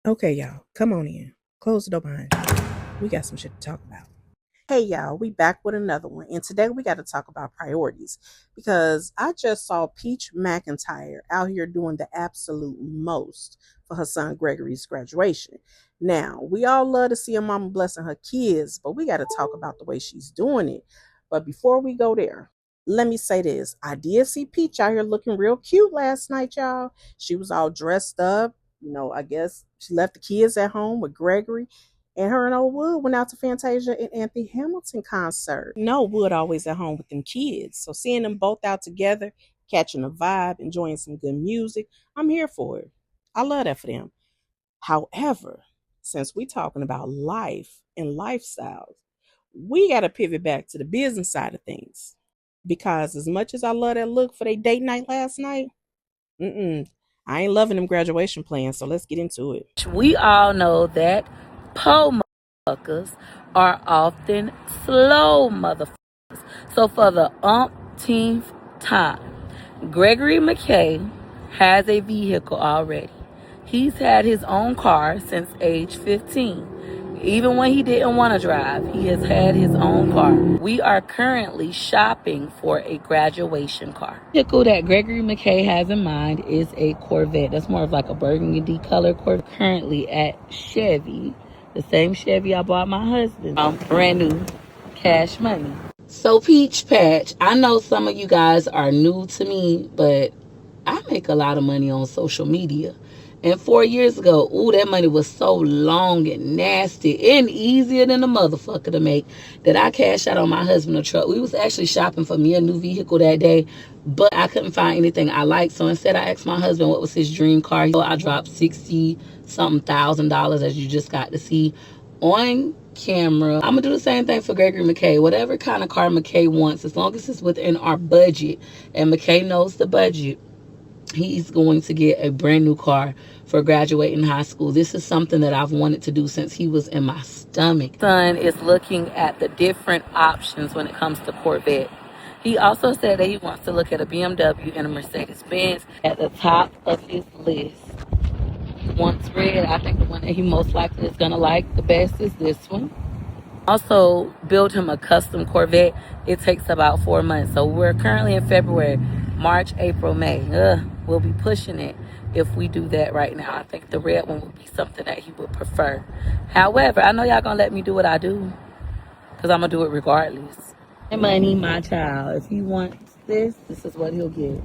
Okay, y'all, come on in. Close the door behind you. We got some shit to talk about. Hey, y'all, we back with another one. And today we got to talk about priorities because I just saw Peach McIntyre out here doing the absolute most for her son Gregory's graduation. Now, we all love to see a mama blessing her kids, but we got to talk about the way she's doing it. But before we go there, let me say this. I did see Peach out here looking real cute last night, y'all. She was all dressed up. I guess she left the kids at home with Gregory. And her and old Wood went out to Fantasia and Anthony Hamilton concert. No, Wood always at home with them kids. So seeing them both out together, catching a vibe, enjoying some good music, I'm here for it. I love that for them. However, since we talking about life and lifestyles, we got to pivot back to the business side of things. Because as much as I love that look for their date night last night, I ain't loving them graduation plans. So let's get into it. We all know that po motherfuckers are often slow motherfuckers. So for the umpteenth time, Gregory McKay has a vehicle already. He's had his own car since age 15. Even when he didn't want to drive, he has had his own car. We are currently shopping for a graduation car. The vehicle that Gregory McKay has in mind is a Corvette. That's more of like a burgundy color Corvette. Currently at Chevy, the same Chevy I bought my husband. Brand new, cash money. So Peach Patch, I know some of you guys are new to me, but I make a lot of money on social media. And 4 years ago, that money was so long and nasty and easier than a motherfucker to make that I cashed out on my husband a truck. We was actually shopping for me a new vehicle that day, but I couldn't find anything I liked. So instead I asked my husband what was his dream car. So I dropped $60-something thousand, as you just got to see on camera. I'm gonna do the same thing for Gregory McKay. Whatever kind of car McKay wants, as long as it's within our budget, and McKay knows the budget, he's going to get a brand new car for graduating high school. This is something that I've wanted to do since he was in my stomach. Son is looking at the different options when it comes to Corvette. He also said that he wants to look at a BMW and a Mercedes-Benz at the top of his list. Once red, I think the one that he most likely is going to like the best is this one. Also build him a custom Corvette. It takes about 4 months. So we're currently in February, March, April, May. We'll be pushing it if we do that right now. I think the red one would be something that he would prefer. However, I know y'all gonna let me do what I do, because I'm gonna do it regardless. My money, my child. If he wants this is what he'll get.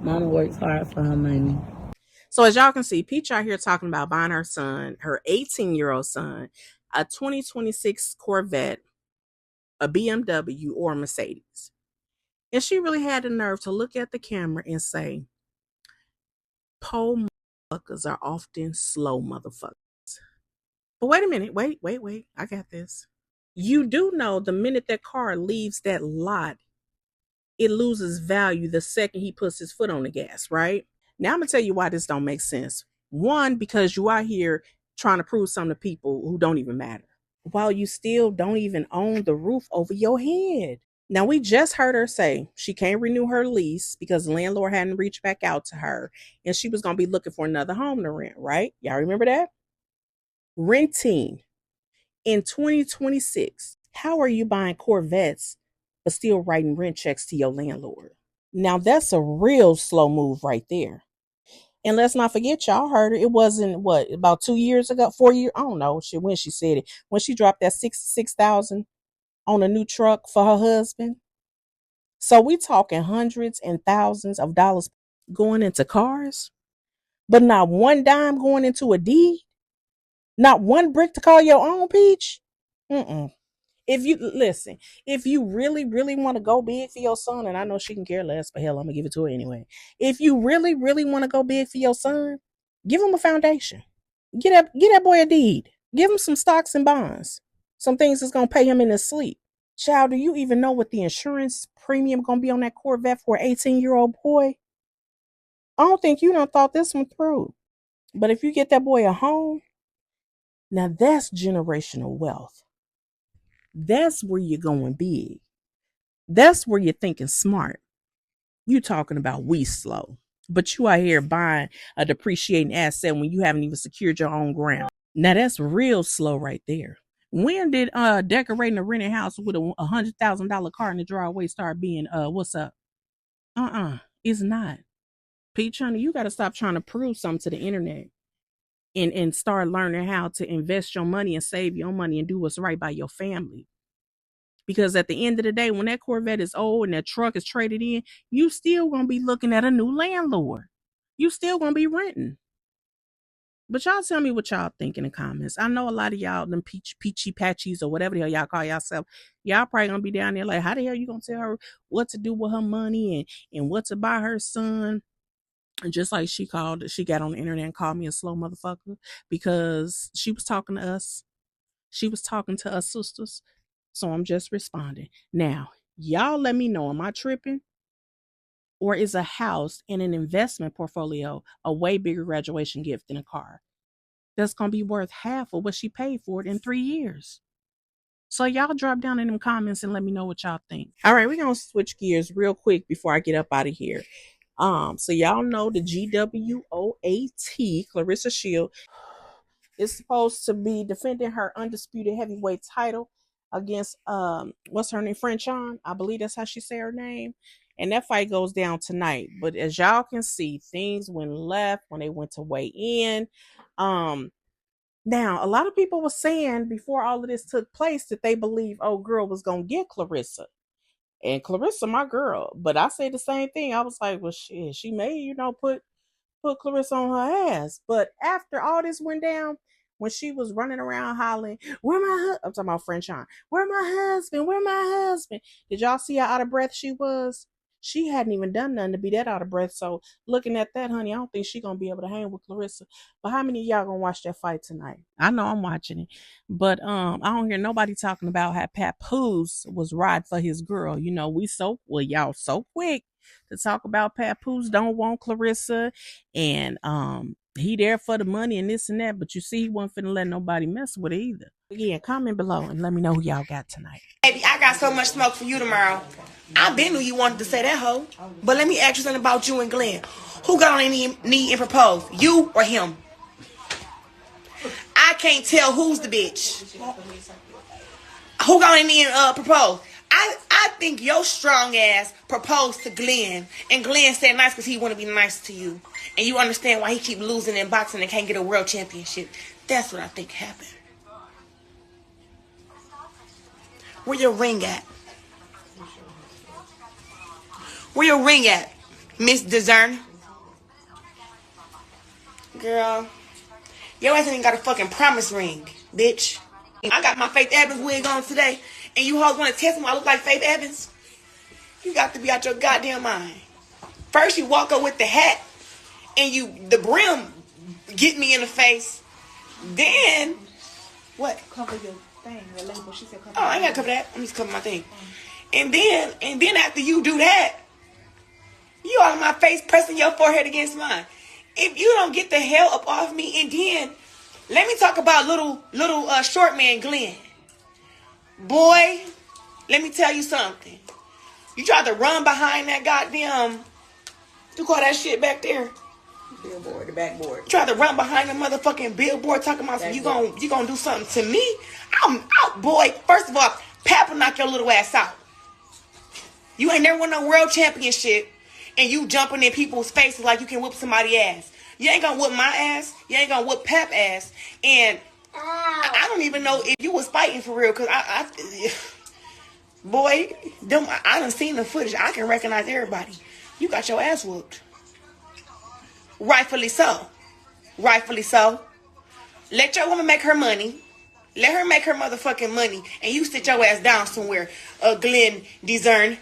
Mama works hard for her money. So as y'all can see, Peach out here talking about buying her son, her 18-year-old son, a 2026 Corvette, a BMW, or a Mercedes. And she really had the nerve to look at the camera and say, po motherfuckers are often slow motherfuckers. But wait a minute. Wait. I got this. You do know the minute that car leaves that lot, it loses value the second he puts his foot on the gas, right? Now I'm gonna tell you why this don't make sense. One, because you are here trying to prove something to people who don't even matter, while you still don't even own the roof over your head. Now we just heard her say she can't renew her lease because the landlord hadn't reached back out to her and she was gonna be looking for another home to rent, right? Y'all remember that? Renting in 2026. How are you buying Corvettes but still writing rent checks to your landlord? Now that's a real slow move right there. And let's not forget, y'all heard her. It wasn't what, about 2 years ago, 4 years. I don't know. When she said it, when she dropped that 66,000 on a new truck for her husband. So we talking hundreds and thousands of dollars going into cars, but not one dime going into a deed. Not one brick to call your own, Peach. Mm-mm. If you really, really want to go big for your son, and I know she can care less, but hell, I'm gonna give it to her anyway. If you really, really want to go big for your son, give him a foundation. Get that boy a deed. Give him some stocks and bonds. Some things that's gonna pay him in his sleep. Child, do you even know what the insurance premium gonna be on that Corvette for an 18-year-old boy? I don't think you done thought this one through. But if you get that boy a home, now that's generational wealth. That's where you're going big. That's where you're thinking smart. You talking about we slow. But you are here buying a depreciating asset when you haven't even secured your own ground. Now that's real slow right there. When did decorating a rented house with a $100,000 car in the driveway start being what's up? It's not. Peach honey, you gotta stop trying to prove something to the internet and start learning how to invest your money and save your money and do what's right by your family. Because at the end of the day, when that Corvette is old and that truck is traded in, you still gonna be looking at a new landlord. You still gonna be renting. But y'all tell me what y'all think in the comments. I know a lot of y'all, them peachy patchies or whatever the hell y'all call yourself, y'all probably gonna be down there like, how the hell you gonna tell her what to do with her money and what to buy her son? And just like she got on the internet and called me a slow motherfucker because she was talking to us. She was talking to us sisters. So I'm just responding. Now, y'all let me know, am I tripping? Or is a house and an investment portfolio a way bigger graduation gift than a car? That's going to be worth half of what she paid for it in 3 years. So y'all drop down in them comments and let me know what y'all think. All right, we're going to switch gears real quick before I get up out of here. So y'all know the GWOAT, Clarissa Shield, is supposed to be defending her undisputed heavyweight title against what's her name, Franchon. I believe that's how she say her name. And that fight goes down tonight. But as y'all can see, things went left when they went to weigh in. Now, a lot of people were saying before all of this took place that they believe old girl was gonna get Clarissa. And Clarissa, my girl. But I say the same thing. I was like, well, shit, she may, put Clarissa on her ass. But after all this went down, when she was running around hollering, where my I'm talking about Franchon, where my husband? Where my husband? Did y'all see how out of breath she was? She hadn't even done nothing to be that out of breath. So looking at that, honey, I don't think she's gonna be able to hang with Clarissa. But how many of y'all gonna watch that fight tonight? I know I'm watching it. But I don't hear nobody talking about how Papoose was riding for his girl. Y'all so quick to talk about Papoose don't want Clarissa and he there for the money and this and that, but you see he wasn't finna let nobody mess with it either. Again, comment below and let me know who y'all got tonight. Baby, I got so much smoke for you tomorrow. I been knew you wanted to say that, hoe. But let me ask you something about you and Glenn. Who got on their knee and proposed? You or him? I can't tell who's the bitch. Who got on their knee and proposed? I think your strong ass proposed to Glenn, and Glenn said nice because he want to be nice to you, and you understand why he keep losing in boxing and can't get a world championship. That's what I think happened. Where your ring at? Where your ring at, Miss Discern? Girl, your ass ain't got a fucking promise ring, bitch. I got my Faith Evans wig on today, and you hoes want to test me I look like Faith Evans? You got to be out your goddamn mind. First you walk up with the hat, and the brim get me in the face. Then, what? Cover your thing, your label. She said cover. Oh, I ain't gotta cover that. Let me just cover my thing. And then after you do that, you on my face pressing your forehead against mine. If you don't get the hell up off me, and then let me talk about little short man Glenn. Boy, let me tell you something. You tried to run behind that goddamn, you call that shit back there? Billboard, the backboard. You tried to run behind the motherfucking billboard talking about you gonna do something to me? I'm out, boy. First of all, Pap will knock your little ass out. You ain't never won no world championship, and you jumping in people's faces like you can whoop somebody's ass. You ain't gonna whoop my ass. You ain't gonna whoop Pap ass. And I don't even know if you was fighting for real, cause boy, I done seen the footage. I can recognize everybody. You got your ass whooped. Rightfully so. Rightfully so. Let your woman make her money. Let her make her motherfucking money, and you sit your ass down somewhere, Glenn Discern.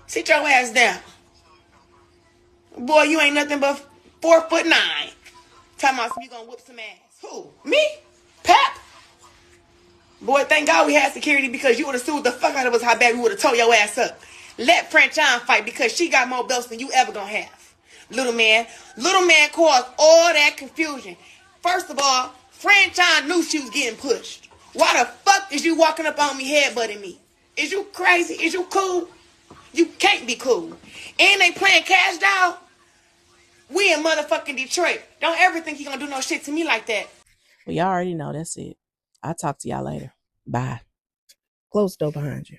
Sit your ass down. Boy, you ain't nothing but 4'9". Talking about you gonna whoop some ass. Who? Me? Pap? Boy, thank God we had security, because you would have sued the fuck out of us how bad we would have tore your ass up. Let Franchon fight, because she got more belts than you ever gonna have. Little man caused all that confusion. First of all, Franchon knew she was getting pushed. Why the fuck is you walking up on me headbutting me? Is you crazy? Is you cool? You can't be cool. And they playing cash doll. We in motherfucking Detroit. Don't ever think he gonna do no shit to me like that. Well, y'all already know that's it. I'll talk to y'all later. Bye. Close the door behind you.